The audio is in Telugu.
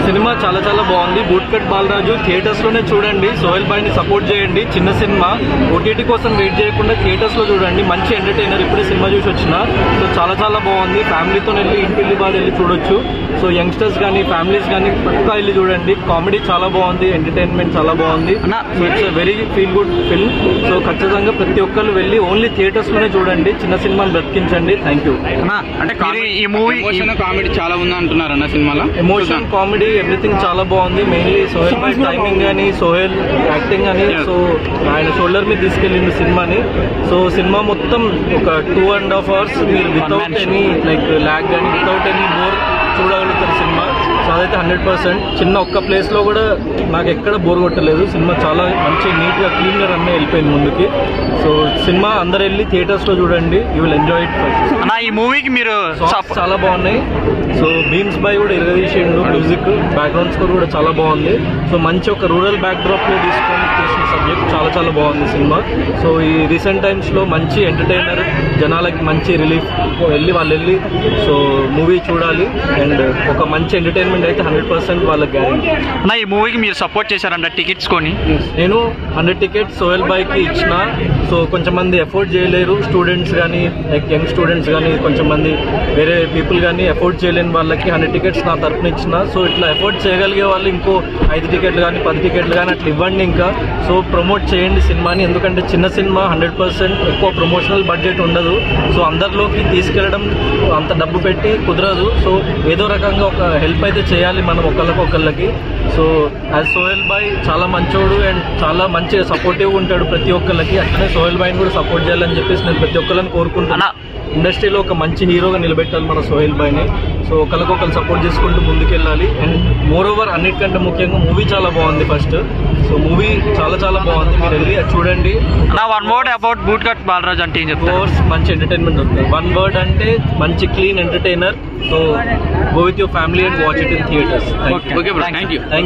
సినిమా చాలా చాలా బాగుంది. బూట్ కట్ బాలరాజు థియేటర్స్ లోనే చూడండి. సోహెల్ భాయ్ ని సపోర్ట్ చేయండి. చిన్న సినిమా, ఓటీటీ కోసం వెయిట్ చేయకుండా థియేటర్స్ లో చూడండి. మంచి ఎంటర్టైనర్. ఇప్పుడే సినిమా చూసి వచ్చిన. సో చాలా చాలా బాగుంది. ఫ్యామిలీతో వెళ్ళి ఇంటిల్లి బాధ వెళ్ళి చూడొచ్చు. సో యంగ్స్టర్స్ కానీ ఫ్యామిలీస్ కానీ పక్కా వెళ్ళి చూడండి. కామెడీ చాలా బాగుంది, ఎంటర్టైన్మెంట్ చాలా బాగుంది. It's very feel good film. So ఖచ్చితంగా ప్రతి ఒక్కరు వెళ్ళి ఓన్లీ థియేటర్స్ లోనే చూడండి. చిన్న సినిమాని బ్రతికించండి. Thank you. అంటే ఈ మూవీ కామెడీ చాలా ఉంది అంటున్నారు అన్న సినిమాలో. ఎమోషన్, కామెడీ, ఎవ్రీథింగ్ చాలా బాగుంది. మెయిన్లీ సోహెల్ భాయ్ టైమింగ్ కానీ, సోహెల్ యాక్టింగ్ కానీ, సో ఆయన షోల్డర్ మీద తీసుకెళ్ళింది సినిమాని. సో సినిమా మొత్తం ఒక 2.5 hours మీరు వితౌట్ ఎనీ లైక్ ల్యాగ్ కానీ వితౌట్ ఎనీ బోర్ చూడగలుగుతారు సినిమా. సో అదైతే 100%. చిన్న ఒక్క ప్లేస్ లో కూడా నాకు ఎక్కడ బోర్ కొట్టలేదు. సినిమా చాలా మంచి నీట్ గా క్లీన్ గా రన్ వెళ్ళిపోయింది ముందుకి. సో సినిమా అందరు వెళ్ళి థియేటర్స్ లో చూడండి. You will enjoy it. ఈ మూవీకి మీరు చాలా బాగున్నాయి. సో బీమ్స్ బాయ్ కూడా ఇరగదీసిండు. మ్యూజిక్, బ్యాక్గ్రౌండ్ స్కోర్ కూడా చాలా బాగుంది. సో మంచి ఒక రూరల్ బ్యాక్ డ్రాప్ లో తీసుకొని తీసిన సబ్జెక్ట్ చాలా చాలా బాగుంది సినిమా. సో ఈ రీసెంట్ టైమ్స్ లో మంచి ఎంటర్టైనర్, జనాలకి మంచి రిలీఫ్. వాళ్ళు వెళ్ళి సో మూవీ చూడాలి. అండ్ ఒక మంచి ఎంటర్టైన్మెంట్ అయితే 100% వాళ్ళకి గ్యారెంటీ. ఈ మూవీకి మీరు సపోర్ట్ చేశారంట టికెట్స్ కొని. నేను 100 tickets సోహెల్ భాయ్ కి ఇచ్చిన. సో కొంచెం మంది ఎఫోర్డ్ చేయలేరు. స్టూడెంట్స్ కానీ లైక్ యంగ్ స్టూడెంట్స్ కానీ కొంచెం మంది వేరే పీపుల్ కానీ ఎఫోర్డ్ చేయలేని వాళ్ళకి 100 tickets నా తరఫున ఇచ్చిన. సో ఇట్లా ఎఫోర్డ్ చేయగలిగే వాళ్ళు ఇంకో 5 tickets కానీ 10 tickets కానీ అట్లా ఇవ్వండి. ఇంకా సో ప్రమోట్ చేయండి సినిమాని. ఎందుకంటే చిన్న సినిమా 100% ఎక్కువ ప్రమోషనల్ బడ్జెట్ ఉండదు. సో అందరిలోకి తీసుకెళ్ళడం అంత డబ్బు పెట్టి కుదరదు. సో ఏదో రకంగా ఒక హెల్ప్ అయితే చేయాలి మనం ఒకళ్ళకి. సో యాజ్ సోహెల్ భాయ్ చాలా మంచోడు అండ్ చాలా మంచిగా సపోర్టివ్ ఉంటాడు ప్రతి ఒక్కళ్ళకి. అట్లనే సోహెల్ భాయ్ని కూడా సపోర్ట్ చేయాలని చెప్పేసి నేను ప్రతి ఒక్కళ్ళని కోరుకుంటున్నా. ఇండస్ట్రీలో ఒక మంచి హీరోగా నిలబెట్టాలి మన సోహెల్ భాయ్ని. సో ఒకరికొకరు సపోర్ట్ చేసుకుంటూ ముందుకెళ్ళాలి. అండ్ మోర్ ఓవర్ అన్నిటికంటే ముఖ్యంగా మూవీ చాలా బాగుంది ఫస్ట్. సో మూవీ చాలా చాలా బాగుంది. మీరు వెళ్ళి చూడండి. One word about boot cut Balraj అంటే ఏం చెప్తారు? మంచి ఎంటర్టైన్మెంట్ ఉంటుంది. వన్ వర్డ్ అంటే మంచి clean entertainer. So go with your family and watch it in theatres. Okay bro, thank you.